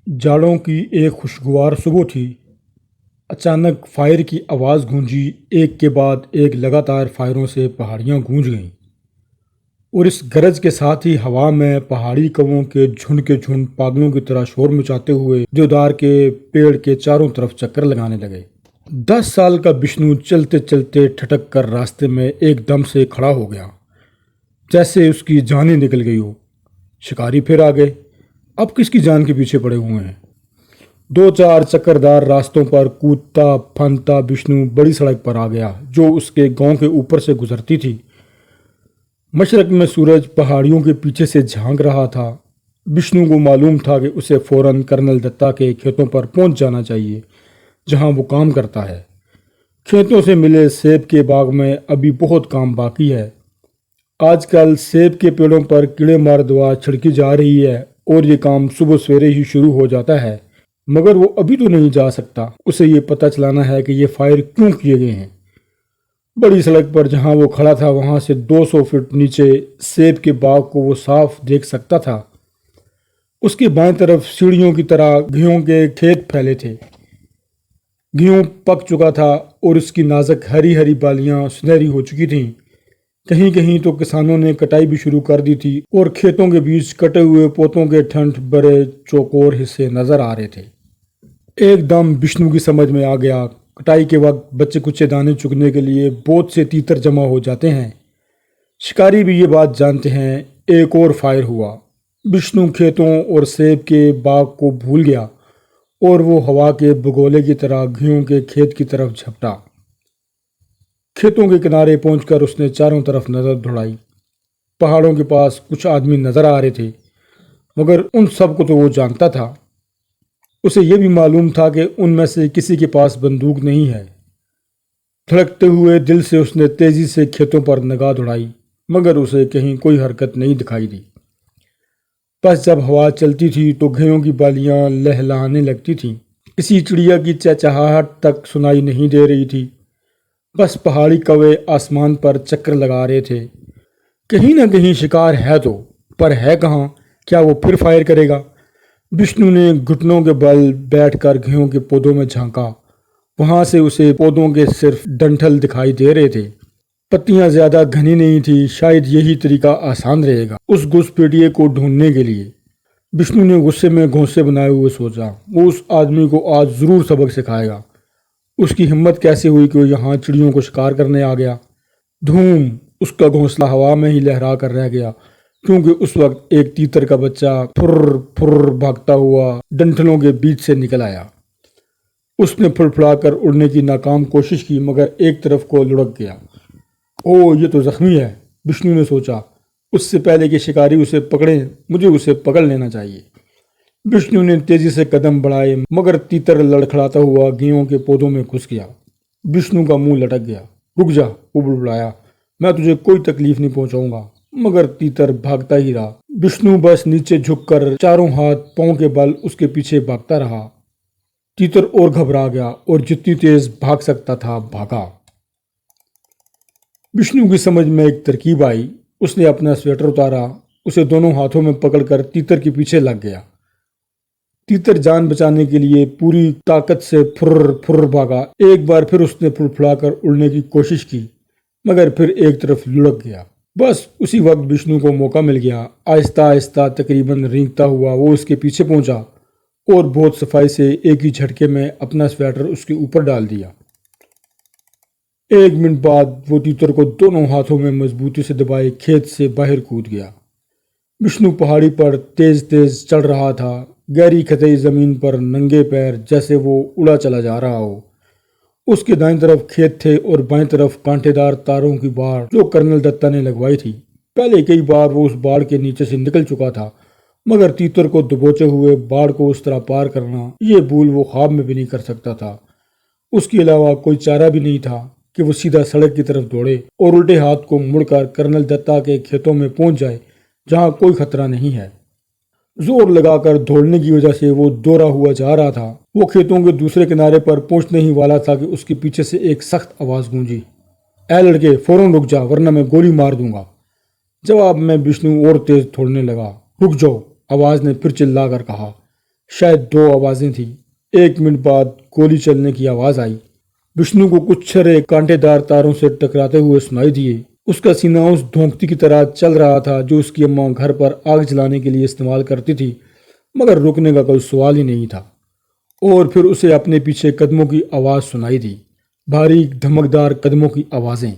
जाड़ों की एक खुशगवार सुबह थी। अचानक फायर की आवाज़ गूंजी। एक के बाद एक लगातार फायरों से पहाड़ियां गूंज गईं और इस गरज के साथ ही हवा में पहाड़ी कौवों के झुंड पागलों की तरह शोर मचाते हुए देवदार के पेड़ के चारों तरफ चक्कर लगाने लगे। 10 साल का विष्णु चलते चलते ठटक कर रास्ते में एकदम से खड़ा हो गया, जैसे उसकी जान ही निकल गई हो। शिकारी फिर आ गए। अब किसकी जान के पीछे पड़े हुए हैं। दो चार चक्करदार रास्तों पर कूदता फनता विष्णु बड़ी सड़क पर आ गया, जो उसके गांव के ऊपर से गुजरती थी। मशरक में सूरज पहाड़ियों के पीछे से झांक रहा था। विष्णु को मालूम था कि उसे फौरन कर्नल दत्ता के खेतों पर पहुंच जाना चाहिए, जहां वो काम करता है। खेतों से मिले सेब के बाग में अभी बहुत काम बाकी है। आजकल सेब के पेड़ों पर कीड़े मार दवा छिड़की जा रही है और ये काम सुबह सवेरे ही शुरू हो जाता है। मगर वो अभी तो नहीं जा सकता। उसे ये पता चलाना है कि ये फायर क्यों किए गए हैं। बड़ी सड़क पर जहां वो खड़ा था, वहां से 200 फीट नीचे सेब के बाग को वो साफ देख सकता था। उसके बाएं तरफ सीढ़ियों की तरह गेहूं के खेत फैले थे। गेहूं पक चुका था और उसकी नाजुक हरी हरी बालियां सुनहरी हो चुकी थीं। कहीं कहीं तो किसानों ने कटाई भी शुरू कर दी थी और खेतों के बीच कटे हुए पोतों के ठंड बड़े चौकोर हिस्से नजर आ रहे थे। एकदम विष्णु की समझ में आ गया। कटाई के वक्त बच्चे कुच्चे दाने चुगने के लिए बहुत से तीतर जमा हो जाते हैं। शिकारी भी ये बात जानते हैं। एक और फायर हुआ। विष्णु खेतों और सेब के बाग को भूल गया और वो हवा के भगोले की तरह गेहूं के खेत की तरफ झपटा। खेतों के किनारे पहुंचकर उसने चारों तरफ नजर दौड़ाई। पहाड़ों के पास कुछ आदमी नजर आ रहे थे, मगर उन सब को तो वो जानता था। उसे यह भी मालूम था कि उनमें से किसी के पास बंदूक नहीं है। धड़कते हुए दिल से उसने तेजी से खेतों पर निगाह दौड़ाई, मगर उसे कहीं कोई हरकत नहीं दिखाई दी। बस जब हवा चलती थी तो गेहूं की बालियां लहलहाने लगती थीं। किसी चिड़िया की चहचहाहट तक सुनाई नहीं दे रही थी। बस पहाड़ी कौवे आसमान पर चक्कर लगा रहे थे। कहीं ना कहीं शिकार है तो, पर है कहाँ? क्या वो फिर फायर करेगा? विष्णु ने घुटनों के बल बैठकर गेहूं के पौधों में झांका। वहां से उसे पौधों के सिर्फ डंठल दिखाई दे रहे थे। पत्तियां ज्यादा घनी नहीं थी। शायद यही तरीका आसान रहेगा उस घुसपैठिए को ढूंढने के लिए। विष्णु ने गुस्से में घोंसले बनाए हुए सोचा, वो उस आदमी को आज जरूर सबक सिखाएगा। उसकी हिम्मत कैसे हुई कि वो यहाँ चिड़ियों को शिकार करने आ गया। धूम! उसका घोंसला हवा में ही लहरा कर रह गया, क्योंकि उस वक्त एक तीतर का बच्चा फुर्र फुर्र भागता हुआ डंठलों के बीच से निकल आया। उसने फड़फड़ाकर उड़ने की नाकाम कोशिश की, मगर एक तरफ को लुढ़क गया। ओ, ये तो जख्मी है, विष्णु ने सोचा। उससे पहले कि शिकारी उसे पकड़े, मुझे उसे पकड़ लेना चाहिए। विष्णु ने तेजी से कदम बढ़ाए, मगर तीतर लड़खड़ाता हुआ गेहूं के पौधों में घुस गया। विष्णु का मुंह लटक गया। रुक जा, वो बुड़बुड़ाया, मैं तुझे कोई तकलीफ नहीं पहुंचाऊंगा। मगर तीतर भागता ही रहा। विष्णु बस नीचे झुककर चारों हाथ पांव के बल उसके पीछे भागता रहा। तीतर और घबरा गया और जितनी तेज भाग सकता था भागा। विष्णु की समझ में एक तरकीब आई। उसने अपना स्वेटर उतारा, उसे दोनों हाथों में पकड़कर तीतर के पीछे लग गया। तीतर जान बचाने के लिए पूरी ताकत से फुर्र फुर्र भागा। एक बार फिर उसने फुड़फुड़ाकर उड़ने की कोशिश की, मगर फिर एक तरफ लुढ़क गया। बस उसी वक्त विष्णु को मौका मिल गया। आहिस्ता आहिस्ता तकरीबन रेंगता हुआ वो उसके पीछे पहुंचा और बहुत सफाई से एक ही झटके में अपना स्वेटर उसके ऊपर डाल दिया। 1 मिनट बाद वो तीतर को दोनों हाथों में मजबूती से दबाए खेत से बाहर कूद गया। विष्णु पहाड़ी पर तेज तेज चढ़ रहा था। गहरी खतई जमीन पर नंगे पैर, जैसे वो उड़ा चला जा रहा हो। उसके दाईं तरफ खेत थे और बाईं तरफ कांटेदार तारों की बाड़, जो कर्नल दत्ता ने लगवाई थी। पहले कई बार वो उस बाड़ के नीचे से निकल चुका था, मगर तीतर को दबोचे हुए बाड़ को उस तरह पार करना, ये भूल वो ख्वाब में भी नहीं कर सकता था। उसके अलावा कोई चारा भी नहीं था कि वो सीधा सड़क की तरफ दौड़े और उल्टे हाथ को मुड़कर कर्नल दत्ता के खेतों में पहुंच जाए, जहां कोई खतरा नहीं है। जोर लगाकर दौड़ने की वजह से वो दौड़ा हुआ जा रहा था। वो खेतों के दूसरे किनारे पर पहुंचने ही वाला था कि उसके पीछे से एक सख्त आवाज गूंजी, ऐ लड़के, फौरन रुक जा, वरना मैं गोली मार दूंगा। जवाब में विष्णु और तेज दौड़ने लगा। रुक जाओ, आवाज ने फिर चिल्लाकर कहा। شاید 2 آوازیں تھیں۔ 1 منٹ بعد گولی چلنے کی آواز آئی۔ وشنو کو کچھ چھرے کانٹے دار تاروں سے ٹکراتے ہوئے سنائی دیے۔ اس کا سینہ اس دھونکتی کی طرح چل رہا تھا جو اس کی اماں گھر پر آگ جلانے کے لیے استعمال کرتی تھی، مگر رکنے کا کوئی سوال ہی نہیں تھا۔ اور پھر اسے اپنے پیچھے قدموں کی آواز سنائی دی، باریک دھمکدار قدموں کی آوازیں،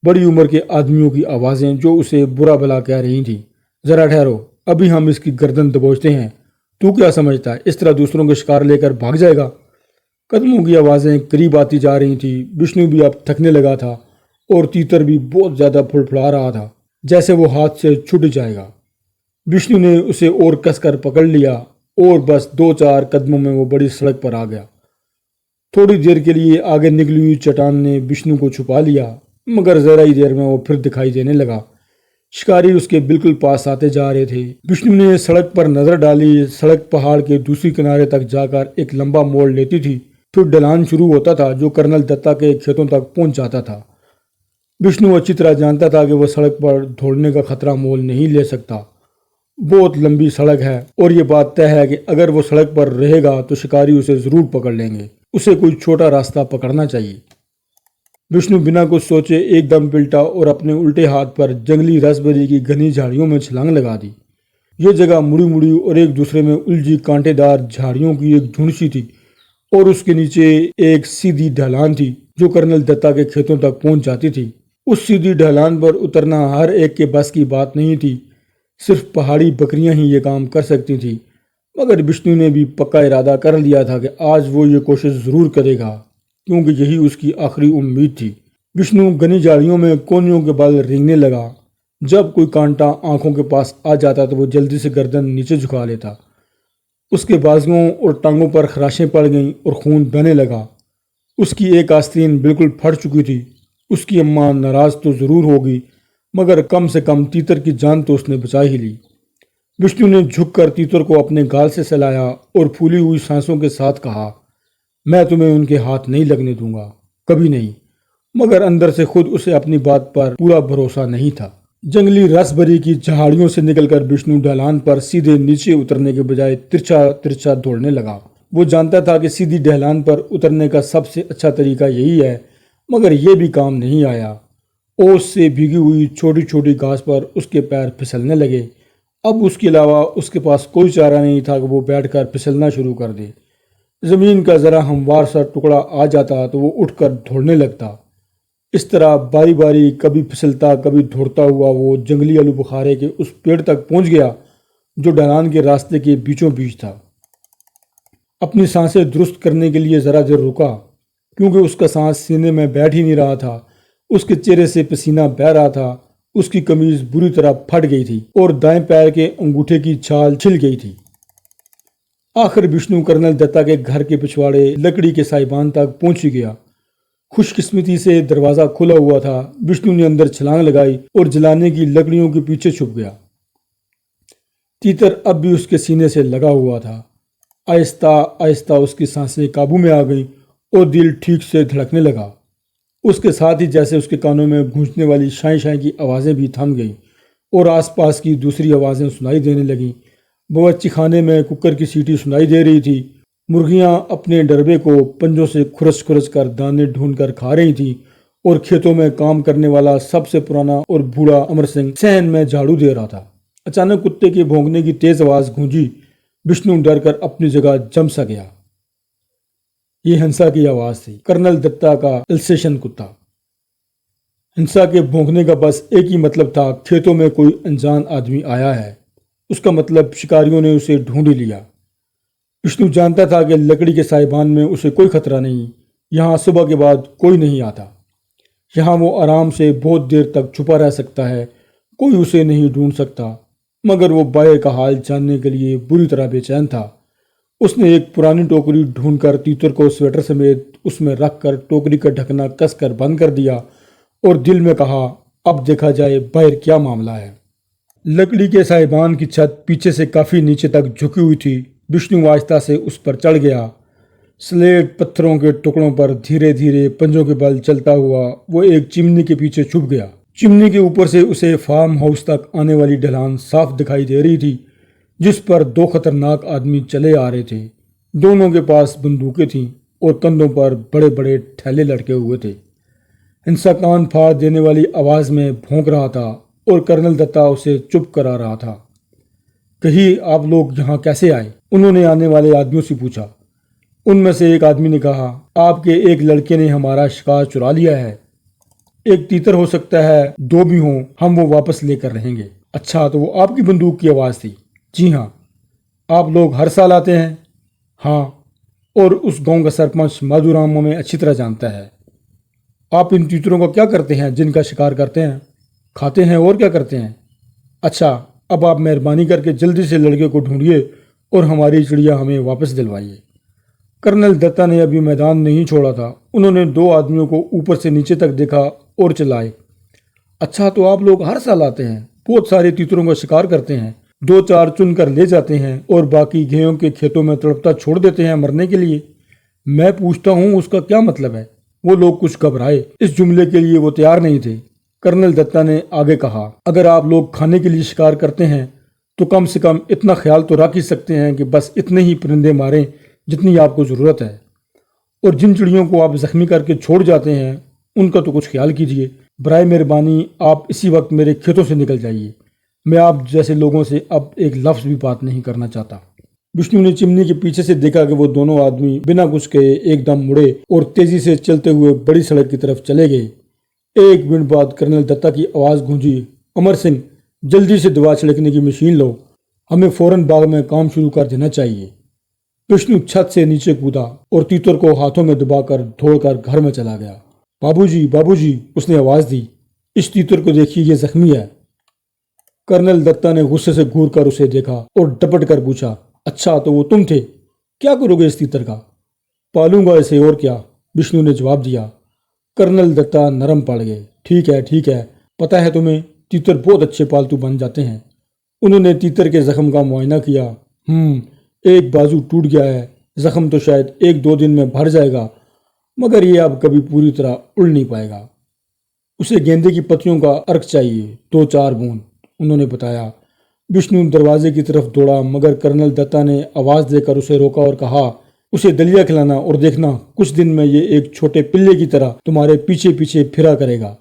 بڑی عمر کے آدمیوں کی آوازیں جو اسے برا بھلا کہہ رہی تھیں۔ ذرا ٹھہرو، ابھی ہم اس کی گردن دبوچتے ہیں۔ تو کیا سمجھتا ہے اس طرح دوسروں کے شکار لے کر بھاگ جائے گا؟ قدموں کی آوازیں قریب آتی جا رہی تھیں۔ وشنو بھی اب تھکنے لگا تھا اور تیتر بھی بہت زیادہ پھڑپھڑا رہا تھا، جیسے وہ ہاتھ سے چھوٹ جائے گا۔ وشنو نے اسے اور کس کر پکڑ لیا اور بس 2-4 قدموں میں وہ بڑی سڑک پر آ گیا۔ تھوڑی دیر کے لیے آگے نکلی ہوئی چٹان نے وشنو کو چھپا لیا، مگر ذرا ہی دیر میں وہ پھر دکھائی دینے لگا۔ شکاری اس کے بالکل پاس آتے جا رہے تھے۔ وشنو نے سڑک پر نظر ڈالی۔ سڑک پہاڑ کے دوسری کنارے تک جا کر ایک لمبا موڑ لیتی تھی، پھر ڈھلان شروع ہوتا تھا جو کرنل دتا کے کھیتوں تک پہنچ جاتا تھا۔ وشنو اچھی طرح جانتا تھا کہ وہ سڑک پر دوڑنے کا خطرہ مول نہیں لے سکتا۔ بہت لمبی سڑک ہے اور یہ بات طے ہے کہ اگر وہ سڑک پر رہے گا تو شکاری اسے ضرور پکڑ لیں گے۔ اسے کوئی چھوٹا راستہ پکڑنا چاہیے۔ وشنو بنا کچھ سوچے ایک دم پلٹا اور اپنے الٹے ہاتھ پر جنگلی راسبری کی گھنی جھاڑیوں میں چھلانگ لگا دی۔ یہ جگہ مڑی مڑی اور ایک دوسرے میں الجھی کانٹے دار جھاڑیوں کی ایک جھنڈ سی تھی اور اس کے نیچے ایک سیدھی ڈھلان تھی جو کرنل دتا کے کھیتوں تک پہنچ جاتی تھی۔ اس سیدھی ڈھلان پر اترنا ہر ایک کے بس کی بات نہیں تھی، صرف پہاڑی بکریاں ہی یہ کام کر سکتی تھیں، مگر وشنو نے بھی پکا ارادہ کر لیا تھا کہ آج وہ یہ کوشش ضرور کرے گا، کیونکہ یہی اس کی آخری امید تھی۔ وشنو گھنی جھاڑیوں میں کونیوں کے بل رینگنے لگا۔ جب کوئی کانٹا آنکھوں کے پاس آ جاتا تو وہ جلدی سے گردن نیچے جھکا لیتا۔ اس کے بازوؤں اور ٹانگوں پر خراشیں پڑ گئیں اور خون بہنے لگا۔ اس کی ایک آستین بالکل پھٹ چکی تھی۔ اس کی اماں ناراض تو ضرور ہوگی، مگر کم سے کم تیتر کی جان تو اس نے بچا ہی لی۔ وشنو نے جھک کر تیتر کو اپنے گال سے سلایا اور پھولی ہوئی سانسوں کے ساتھ کہا، میں تمہیں ان کے ہاتھ نہیں لگنے دوں گا، کبھی نہیں۔ مگر اندر سے خود اسے اپنی بات پر پورا بھروسہ نہیں تھا۔ جنگلی راسبری کی جھاڑیوں سے نکل کر وشنو ڈھلان پر سیدھے نیچے اترنے کے بجائے ترچھا ترچھا دوڑنے لگا۔ وہ جانتا تھا کہ سیدھی ڈھلان پر اترنے کا سب سے اچھا طریقہ یہی ہے، مگر یہ بھی کام نہیں آیا۔ اوس سے بھیگی ہوئی چھوٹی چھوٹی گھاس پر اس کے پیر پھسلنے لگے۔ اب اس کے علاوہ اس کے پاس کوئی چارہ نہیں تھا کہ وہ بیٹھ کر پھسلنا شروع کر دے۔ زمین کا ذرا ہموار سا ٹکڑا آ جاتا تو وہ اٹھ کر دوڑنے لگتا۔ اس طرح باری باری کبھی پھسلتا کبھی دوڑتا ہوا وہ جنگلی آلو بخارے کے اس پیڑ تک پہنچ گیا جو ڈھلان کے راستے کے بیچوں بیچ تھا۔ اپنی سانسیں درست کرنے کے لیے ذرا دیر رکا، کیونکہ اس کا سانس سینے میں بیٹھ ہی نہیں رہا تھا۔ اس کے چہرے سے پسینہ بہہ رہا تھا، اس کی قمیض بری طرح پھٹ گئی تھی اور دائیں پیر کے انگوٹھے کی چھال چھل گئی تھی۔ آخر وشنو کرنل دتا کے گھر کے پچھواڑے لکڑی کے سائبان تک پہنچ گیا۔ خوش قسمتی سے دروازہ کھلا ہوا تھا۔ وشنو نے اندر چھلانگ لگائی اور جلانے کی لکڑیوں کے پیچھے چھپ گیا۔ تیتر اب بھی اس کے سینے سے لگا ہوا تھا۔ آہستہ آہستہ اس کی سانسیں قابو میں آ گئیں اور دل ٹھیک سے دھڑکنے لگا۔ اس کے ساتھ ہی جیسے اس کے کانوں میں گونجنے والی شائیں شائیں کی آوازیں بھی تھم گئیں اور آس پاس کی دوسری آوازیں سنائی دینے لگیں۔ باورچی خانے میں ککر کی سیٹی سنائی دے رہی تھی۔ مرغیاں اپنے ڈربے کو پنجوں سے کھرچ کھرچ کر دانے ڈھونڈ کر کھا رہی تھیں اور کھیتوں میں کام کرنے والا سب سے پرانا اور بوڑھا امر سنگھ صحن میں جھاڑو دے رہا تھا۔ اچانک کتے کے بھونکنے کی تیز آواز گونجی۔ وشنو ڈر کر اپنی جگہ جم سا گیا۔ یہ ہنسا کی آواز تھی، کرنل دتا کا السیشن کتا۔ ہنسا کے بھونکنے کا بس ایک ہی مطلب تھا، کھیتوں میں کوئی انجان آدمی آیا ہے۔ اس کا مطلب شکاریوں نے اسے ڈھونڈ لیا۔ وشنو جانتا تھا کہ لکڑی کے سائبان میں اسے کوئی خطرہ نہیں، یہاں صبح کے بعد کوئی نہیں آتا، یہاں وہ آرام سے بہت دیر تک چھپا رہ سکتا ہے، کوئی اسے نہیں ڈھونڈ سکتا۔ مگر وہ باہر کا حال جاننے کے لیے بری طرح بے چین تھا۔ اس نے ایک پرانی ٹوکری ڈھونڈ کر تیتر کو سویٹر سمیت اس میں رکھ کر ٹوکری کا ڈھکنا کس کر بند کر دیا اور دل میں کہا، اب دیکھا جائے باہر کیا معاملہ ہے۔ لکڑی کے سائبان کی چھت پیچھے سے کافی نیچے تک جھکی ہوئی تھی۔ وشنو آہستہ سے اس پر چڑھ گیا۔ سلیٹ پتھروں کے ٹکڑوں پر دھیرے دھیرے پنجوں کے بل چلتا ہوا وہ ایک چمنی کے پیچھے چھپ گیا۔ چمنی کے اوپر سے اسے فارم ہاؤس تک آنے والی ڈھلان صاف دکھائی دے رہی تھی۔ जिस पर दो खतरनाक आदमी चले आ रहे थे। दोनों के पास बंदूकें थीं और कंधों पर बड़े बड़े थैले लटके हुए थे। हिंसा कान फाड़ देने वाली आवाज़ में भौंक रहा था और कर्नल दत्ता उसे चुप करा रहा था। कहिए, आप लोग यहाँ कैसे आए? उन्होंने आने वाले आदमियों से पूछा। उनमें से एक आदमी ने कहा, आपके एक लड़के ने हमारा शिकार चुरा लिया है। एक तीतर हो सकता है, दो भी हों, हम वो वापस लेकर रहेंगे। अच्छा, तो वो आपकी बंदूक की आवाज़ थी? जी हाँ। आप लोग हर साल आते हैं? हाँ, और उस गांव का सरपंच माधुराम हमें अच्छी तरह जानता है। आप इन तीतरों का क्या करते हैं जिनका शिकार करते हैं? खाते हैं, और क्या करते हैं? अच्छा, अब आप मेहरबानी करके जल्दी से लड़के को ढूंढिए और हमारी चिड़िया हमें वापस दिलवाइए। कर्नल दत्ता ने अभी मैदान नहीं छोड़ा था। उन्होंने दो आदमियों को ऊपर से नीचे तक देखा और चिल्लाए, अच्छा, तो आप लोग हर साल आते हैं, बहुत सारे तीतरों का शिकार करते हैं, दो चार चुन कर ले जाते हैं और बाकी गेहूं के खेतों में तड़पता छोड़ देते हैं मरने के लिए। मैं पूछता हूँ, उसका क्या मतलब है? वो लोग कुछ घबराए। इस जुमले के लिए वो तैयार नहीं थे। कर्नल दत्ता ने आगे कहा, अगर आप लोग खाने के लिए शिकार करते हैं तो कम से कम इतना ख्याल तो रख ही सकते हैं कि बस इतने ही परिंदे मारें जितनी आपको ज़रूरत है, और जिन चिड़ियों को आप जख्मी करके छोड़ जाते हैं उनका तो कुछ ख्याल कीजिए। बराए मेहरबानी आप इसी वक्त मेरे खेतों से निकल जाइए। मैं आप जैसे लोगों से अब एक लफ्ज़ भी बात नहीं करना चाहता। विष्णु ने चिमनी के पीछे से देखा कि वो दोनों आदमी बिना कुछ कहे एकदम मुड़े और तेजी से चलते हुए बड़ी सड़क की तरफ चले गए। एक मिनट बाद कर्नल दत्ता की आवाज़ गूंजी, अमर सिंह, जल्दी से दवा छिड़कने की मशीन लो, हमें फौरन बाग में काम शुरू कर देना चाहिए। विष्णु छत से नीचे कूदा और तीतर को हाथों में दबाकर दौड़कर घर में चला गया। बाबूजी, बाबूजी, उसने आवाज़ दी, इस तीतर को देखिए, ये जख्मी है। कर्नल दत्ता ने गुस्से से घूर कर उसे देखा और डपट कर पूछा, अच्छा, तो वो तुम थे? क्या करोगे इस तीतर का? पालूंगा इसे, और क्या, विष्णु ने जवाब दिया। कर्नल दत्ता नरम पड़ गए। ठीक है, ठीक है, पता है तुम्हें, तीतर बहुत अच्छे पालतू बन जाते हैं। उन्होंने तीतर के जख्म का मुआयना किया। एक बाजू टूट गया है, जख्म तो शायद एक दो दिन में भर जाएगा, मगर ये अब कभी पूरी तरह उड़ नहीं पाएगा। उसे गेंदे की पत्तियों का अर्क चाहिए, 2-4 बूंद, उन्होंने बताया। विष्णु दरवाजे की तरफ दौड़ा, मगर कर्नल दत्ता ने आवाज़ देकर उसे रोका और कहा, उसे दलिया खिलाना, और देखना कुछ दिन में ये एक छोटे पिल्ले की तरह तुम्हारे पीछे पीछे फिरा करेगा।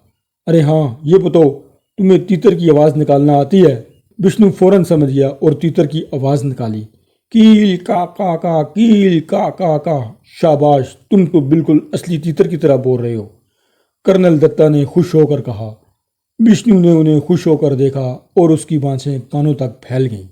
अरे हाँ, ये बताओ, तुम्हें तीतर की आवाज़ निकालना आती है? विष्णु फौरन समझ गया और तीतर की आवाज़ निकाली, कील का का, कील का। शाबाश, तुम तो बिल्कुल असली तीतर की तरह बोल रहे हो, कर्नल दत्ता ने खुश होकर कहा। विष्णु ने उन्हें खुश होकर देखा और उसकी बाँछें कानों तक फैल गईं।